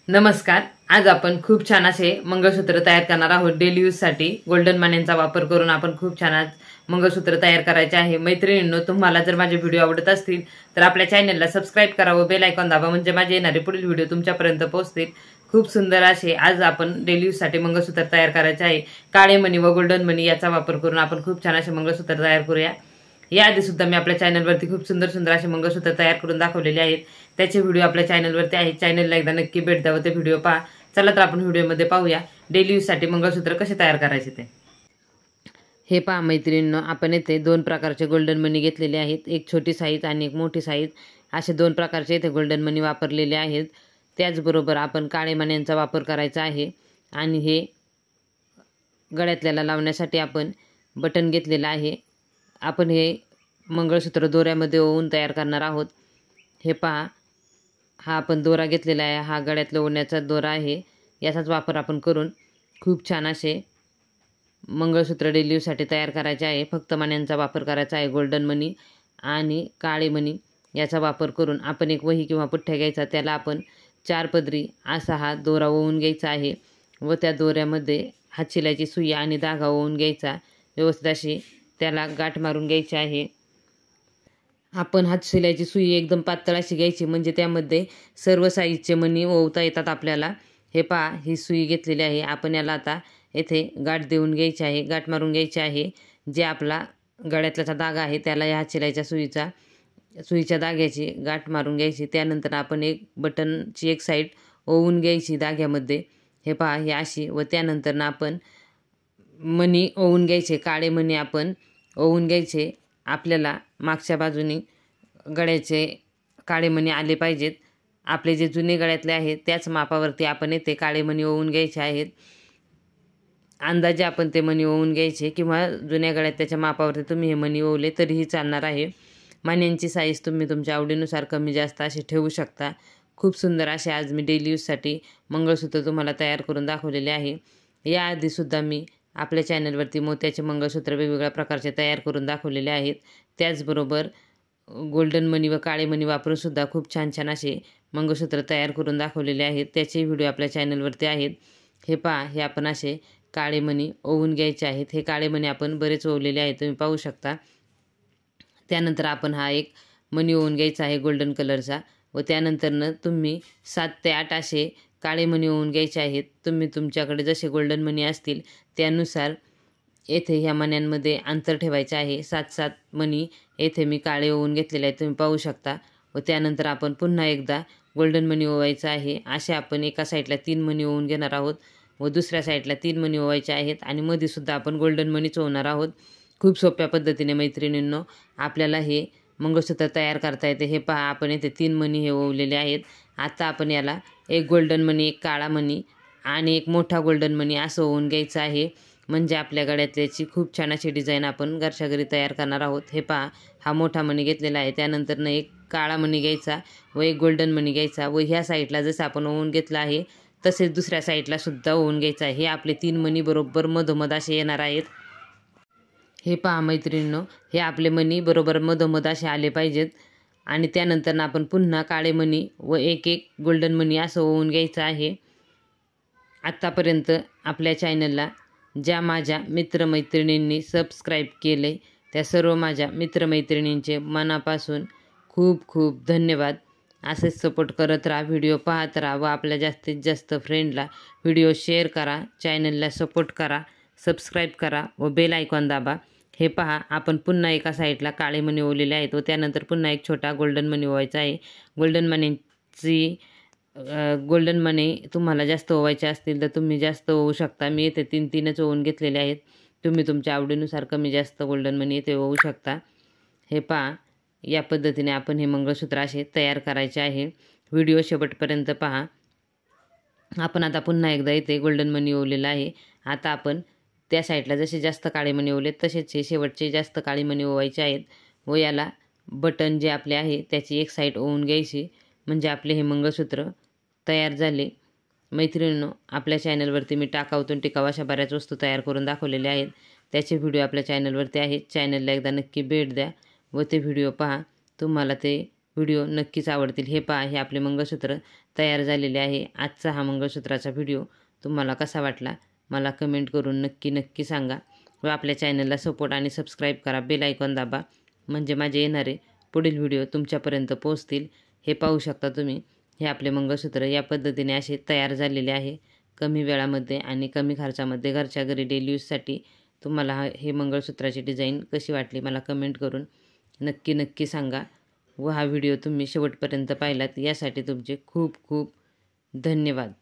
नमस्कार। आज आपण खूप छान असे मंगळसूत्र तयार करणार आहोत। डेली यूज साठी गोल्डन मण्यांचा वापर करून आपण खूप छान आज मंगळसूत्र तयार करायचे आहे। मैत्रिणींनो, तुम्हाला जर माझे व्हिडिओ आवडत असतील तर आपल्या चॅनलला सबस्क्राइब करा व बेल आयकॉन दाबा, म्हणजे माझे येणारे पुढील व्हिडिओ तुमच्यापर्यंत पोहोचतील। खूप सुंदर असे आज आपण डेली यूज साठी मंगळसूत्र तयार करायचे आहे। काळे मणी व गोल्डन मणी याचा वापर करून आपण खूप छान असे मंगळसूत्र तयार करूया। याआधी सुद्धा मी आपल्या चॅनलवरती खूप सुंदर सुंदर असे मंगळसूत्र तयार करून दाखवलेले आहेत। त्याचे व्हिडिओ आपल्या चॅनलवरती आहेत। चॅनलला एकदा नक्की भेट द्या व ते व्हिडिओ पहा। चला तर आपण व्हिडिओमध्ये पाहूया डेली यूज साठी मंगळसूत्र कसे तयार करायचे ते। हे पहा मैत्रिणींनो, आपण येथे दोन प्रकारचे गोल्डन मणी घेतलेले आहेत। एक छोटी साईज आणि एक मोठी साईज, असे दोन प्रकारचे इथे गोल्डन मणी वापरलेले आहेत। त्याचबरोबर आपण काळे मण्यांचा वापर करायचा आहे आणि हे गळ्यातल्याला लावण्यासाठी आपण बटन घेतलेला आहे। आपण हे मंगळसूत्र दोऱ्यामध्ये ओवून तयार करणार आहोत। हे पहा, हा आपण दोरा घेतलेला आहे, हा गळ्यात ओवण्याचा दोरा आहे। याचाच वापर आपण करून खूप छान असे मंगळसूत्र डेली यूजसाठी तयार करायचे आहे। फक्त मण्यांचा वापर करायचा आहे। गोल्डन मणी आणि काळे मणी याचा वापर करून आपण एक वही किंवा पुठ्ठा घ्यायचा, त्याला आपण चार पदरी असा हा दोरा ओवून घ्यायचा आहे व त्या दोऱ्यामध्ये हातशिलाची सुई आणि धागा ओवून घ्यायचा। व्यवस्थित अशी त्याला गाठ मारून घ्यायची आहे। आपण हातशिलाची सुई एकदम पातळ अशी घ्यायची, म्हणजे त्यामध्ये सर्व साईजचे मणी ओवता येतात आपल्याला। हे पहा, ही सुई घेतलेली आहे। आपण याला आता येथे गाठ देऊन घ्यायची आहे, गाठ मारून घ्यायची आहे। जे आपला गळ्यातल्याचा धागा आहे त्याला या हातशिलाच्या सुईच्या धाग्याची गाठ मारून घ्यायची। त्यानंतर आपण एक बटनची एक साईड ओवून घ्यायची धाग्यामध्ये। हे पहा, ही अशी, व त्यानंतर आपण मणी ओवून घ्यायचे। काळे मणी आपण ओवून घ्यायचे। आपल्याला मागच्या बाजूने गळ्याचे काळे मणी आले पाहिजेत। आपले जे जुने गळ्यातले आहेत त्याच मापावरती आपण येथे काळे मणी ओवून घ्यायचे आहेत। अंदाजे आपण ते मणी ओवून घ्यायचे, किंवा जुन्या गळ्यात त्याच्या मापावरती तुम्ही हे मणी ओवले तरीही चालणार आहे। मण्यांची साईज तुम्ही तुमच्या आवडीनुसार कमी जास्त अशी ठेवू शकता। खूप सुंदर असे आज मी डेली यूजसाठी मंगळसूत्र तुम्हाला तयार करून दाखवलेले आहे। याआधीसुद्धा मी आपल्या चॅनलवरती मोत्याचे मंगळसूत्र वेगवेगळ्या प्रकारचे तयार करून दाखवलेले आहेत। त्याचबरोबर गोल्डन मणी व काळे मणी वापरून सुद्धा खूप छान छान असे मंगळसूत्र तयार करून दाखवलेले आहेत। त्याचे व्हिडिओ आपल्या चॅनलवरती आहेत। हे पहा, हे आपण असे काळे मणी ओवून घ्यायचे आहेत। हे काळे मणी आपण बरेच ओवलेले आहेत, तुम्ही पाहू शकता। त्यानंतर आपण हा एक मणी ओवून घ्यायचा आहे गोल्डन कलरचा, व त्यानंतरनं तुम्ही 7 ते 8 असे काळे मणी ओवून घ्यायचे आहेत। तुम्ही तुमच्याकडे जसे गोल्डन मणी असतील त्यानुसार येथे ह्या मण्यांमध्ये अंतर ठेवायचे आहे। 7-7 मणी येथे मी काळे ओवून घेतलेले आहेत, तुम्ही पाहू शकता। व त्यानंतर आपण पुन्हा एकदा गोल्डन मणी ओवायचा आहे। असे आपण एका साईडला 3 मणी ओवून घेणार आहोत व दुसऱ्या साईडला 3 मणी ओवायचे आहेत, आणि मध्येसुद्धा आपण गोल्डन मणीच ओवणार आहोत। खूप सोप्या पद्धतीने मैत्रिणींनो आपल्याला हे मंगळसूत्र तयार करता येते। हे पहा, आपण येथे 3 मणी हे ओवलेले आहेत। आता आपण याला एक गोल्डन मणी, एक काळा मणी आणि एक मोठा गोल्डन मणी असं ओवून घ्यायचं आहे, म्हणजे आपल्या गळ्यातल्याची खूप छान अशी डिझाईन आपण घरच्या घरी तयार करणार आहोत। हे पहा, हा मोठा मणी घेतलेला आहे। त्यानंतरनं एक काळा मणी घ्यायचा व एक गोल्डन मणी घ्यायचा, व ह्या साईडला जसं आपण ओवून घेतलं आहे तसेच दुसऱ्या साईडला सुद्धा ओवून घ्यायचं आहे। हे आपले 3 मणी बरोबर मधोमध असे येणार आहेत। हे पहा मैत्रिणींनो, हे आपले मणी बरोबर मधोमध असे आले पाहिजेत। आणि त्यानंतर आपण पुन्हा काळे मणी व एक एक गोल्डन मणी असं ओवून घ्यायचं आहे। आत्तापर्यंत आपल्या चॅनलला ज्या माझ्या मित्रमैत्रिणींनी सबस्क्राईब केले त्या सर्व माझ्या मित्रमैत्रिणींचे मनापासून खूप खूप धन्यवाद। असेच सपोर्ट करत राहा, व्हिडिओ पाहत राहा व आपल्या जास्तीत जास्त फ्रेंडला व्हिडिओ शेअर करा, चॅनलला सपोर्ट करा, सबस्क्राईब करा व बेल आयकॉन दाबा। हे पहा, आपण पुन्हा एका साईडला काळे मणी ओवलेले आहेत व त्यानंतर पुन्हा एक छोटा गोल्डन मणी ओवायचा आहे। गोल्डन मणी तुम्हाला जास्त ओवायचे असतील तर तुम्ही जास्त ओवू शकता। मी येथे 3-3च ओवून घेतलेले आहेत। तुम्ही तुमच्या आवडीनुसार कमी जास्त गोल्डन मणी येथे ओवू शकता। हे पहा, या पद्धतीने आपण हे मंगळसूत्र असे तयार करायचे आहे। व्हिडिओ शेवटपर्यंत पहा। आपण आता पुन्हा एकदा इथे गोल्डन मणी ओवलेला आहे। आता आपण त्या साईडला जसे जास्त काळे मणी ओवले तसेच हे शेवटचे जास्त काळे मणी ओवायचे आहेत, व याला बटन जे आपले आहे त्याची एक साईड ओवून घ्यायची, म्हणजे आपले हे मंगळसूत्र तयार झाले। मैत्रिणींनो, आपल्या चॅनलवरती मी टाकाऊतून टिकाऊ अशा बऱ्याच वस्तू तयार करून दाखवलेल्या आहेत। त्याचे व्हिडिओ आपल्या चॅनलवरती आहेत। चॅनलला एकदा नक्की भेट द्या व ते व्हिडिओ पहा, तुम्हाला ते व्हिडिओ नक्कीच आवडतील. हे पहा, हे आपले मंगळसूत्र तयार झालेले आहे. आजचा हा मंगळसूत्राचा व्हिडिओ तुम्हाला कसा वाटला मला कमेंट करून नक्की सांगा व आपल्या चॅनलला सपोर्ट आणि सबस्क्राईब करा. बेल आयकॉन दाबा म्हणजे माझे येणारे पुढील व्हिडिओ तुमच्यापर्यंत पोहोचतील. हे पाहू शकता तुम्ही, हे आपले मंगळसूत्र या पद्धतीने असे तयार झालेले आहे. कमी वेळामध्ये आणि कमी खर्चामध्ये घरच्या घरी डेली यूजसाठी तुम्हाला हे मंगळसूत्राची डिझाईन कशी वाटली मला कमेंट करून नक्की सांगा. व हा व्हिडिओ तुम्ही शेवटपर्यंत पाहिलात यासाठी तुमचे खूप धन्यवाद.